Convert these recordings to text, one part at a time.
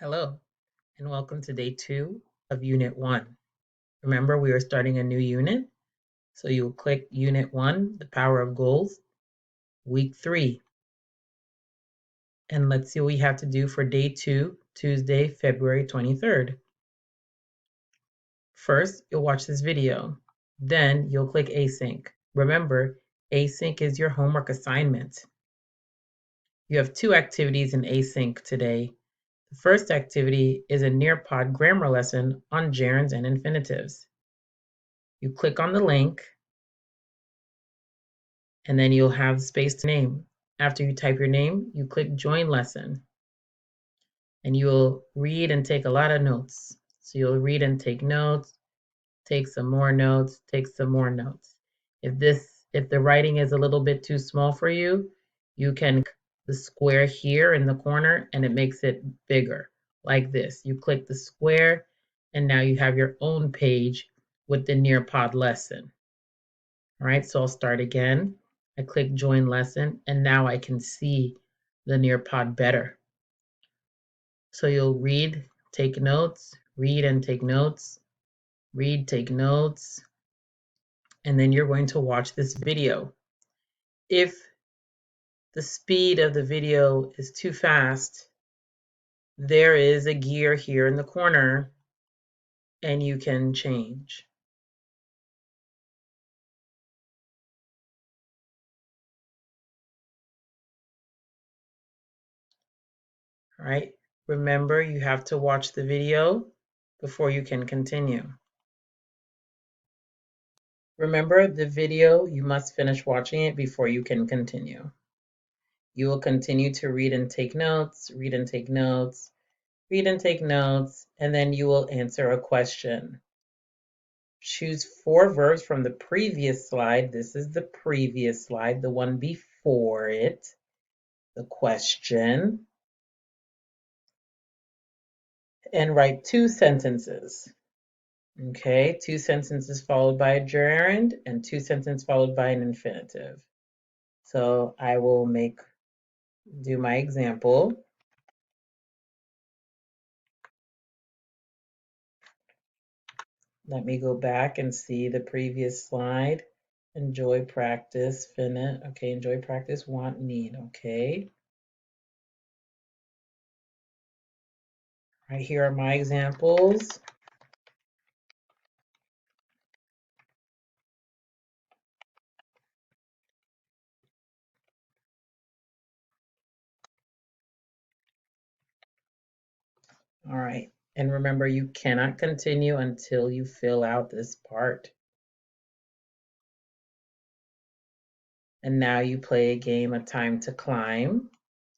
Hello, and welcome to day 2 of Unit 1. Remember, we are starting a new unit, so you'll click Unit 1, The Power of Goals, Week 3. And let's see what we have to do for day 2, Tuesday, February 23rd. First, you'll watch this video. Then you'll click Async. Remember, Async is your homework assignment. You have 2 activities in Async today. The first activity is a Nearpod grammar lesson on gerunds and infinitives. You click on the link, and then you'll have space to name. After you type your name, you click Join Lesson, and you'll read and take a lot of notes. So you'll read and take notes, take some more notes, take some more notes. If the writing is a little bit too small for you, you can click the square here in the corner, and it makes it bigger, like this. You click the square, and now you have your own page with the Nearpod lesson. All right, so I'll start again. I click Join Lesson, and now I can see the Nearpod better. So you'll read, take notes, read and take notes, read, take notes, and then you're going to watch this video. If the speed of the video is too fast, there is a gear here in the corner, and you can change. All right, remember you have to watch the video before you can continue. Remember the video, you must finish watching it before you can continue. You will continue to read and take notes, read and take notes, read and take notes, and then you will answer a question. Choose 4 verbs from the previous slide. This is the previous slide, the one before it, the question, and write 2 sentences. Okay, 2 sentences followed by a gerund and 2 sentences followed by an infinitive. So I will do my example. Let me go back and see the previous slide. Enjoy practice, finish. Okay, enjoy practice, want, need. Okay. Right here are my examples. All right. And remember, you cannot continue until you fill out this part. And now you play a game of Time to Climb.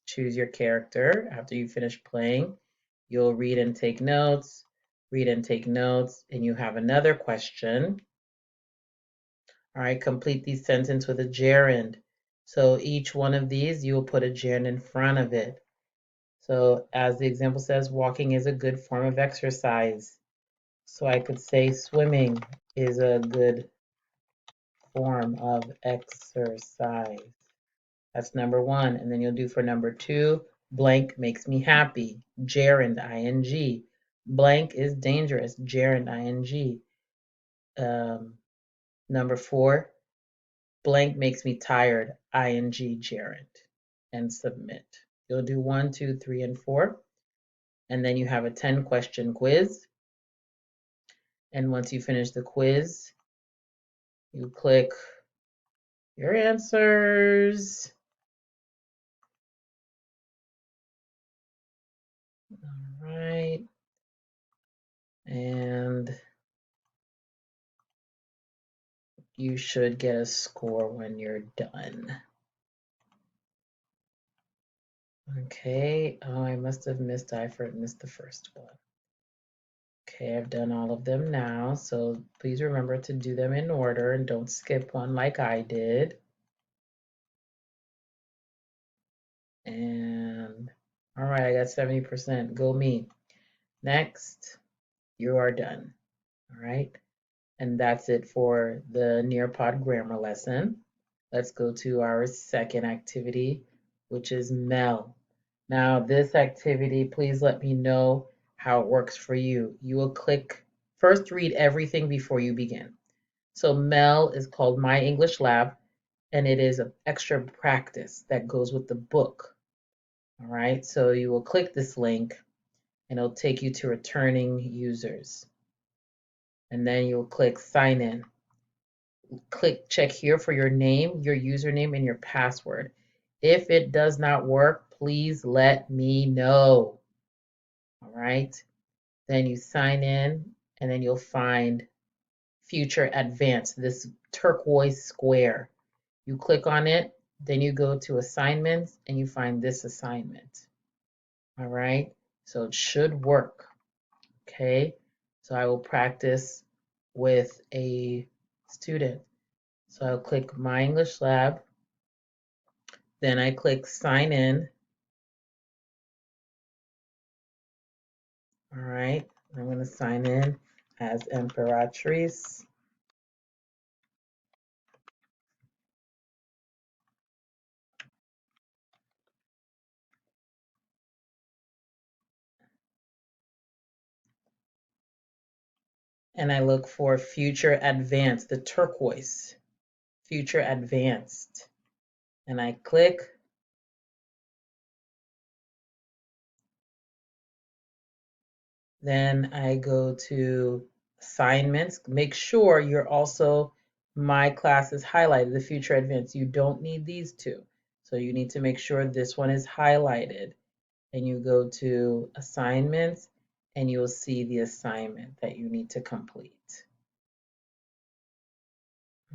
Choose your character. After you finish playing, you'll read and take notes, read and take notes, and you have another question. All right, complete these sentences with a gerund. So each one of these, you will put a gerund in front of it. So as the example says, walking is a good form of exercise. So I could say swimming is a good form of exercise. That's number 1. And then you'll do for number 2, blank makes me happy, gerund, ing. Blank is dangerous, gerund, ing. Number 4, blank makes me tired, ing, gerund, and submit. You'll do 1, 2, 3, and 4. And then you have a 10-question quiz. And once you finish the quiz, you click your answers. All right. And you should get a score when you're done. Okay. Oh, I must have missed the first one. Okay, I've done all of them now. So please remember to do them in order and don't skip one like I did. And all right, I got 70%. Go me. Next, you are done. All right. And that's it for the Nearpod grammar lesson. Let's go to our second activity, which is MEL. Now, this activity, please let me know how it works for you. You will click, first read everything before you begin. So Mel is called My English Lab, and it is an extra practice that goes with the book. All right, so you will click this link and it'll take you to returning users. And then you'll click sign in. Click check here for your name, your username, and your password. If it does not work, please let me know. All right. Then you sign in and then you'll find Future Advanced, this turquoise square. You click on it, then you go to assignments and you find this assignment. All right. So it should work. Okay. So I will practice with a student. So I'll click My English Lab. Then I click sign in. All right, I'm going to sign in as Imperatrice. And I look for Future Advanced, the turquoise, Future Advanced. And I click. Then I go to assignments. Make sure you're also, my class is highlighted, the Future Advanced. You don't need these two. So you need to make sure this one is highlighted. And you go to assignments and you'll see the assignment that you need to complete.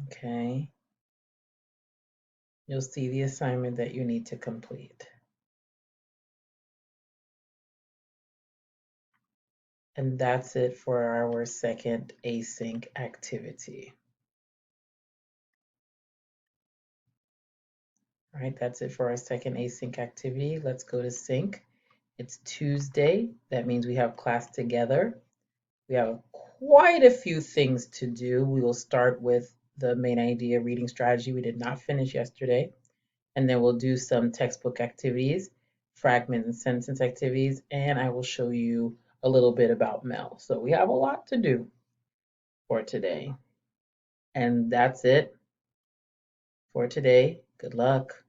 Okay. You'll see the assignment that you need to complete. And that's it for our second async activity. All right, that's it for our second async activity. Let's go to sync. It's Tuesday. That means we have class together. We have quite a few things to do. We will start with the main idea reading strategy we did not finish yesterday. And then we'll do some textbook activities, fragment and sentence activities, and I will show you a little bit about Mel. So we have a lot to do for today. And that's it for today. Good luck.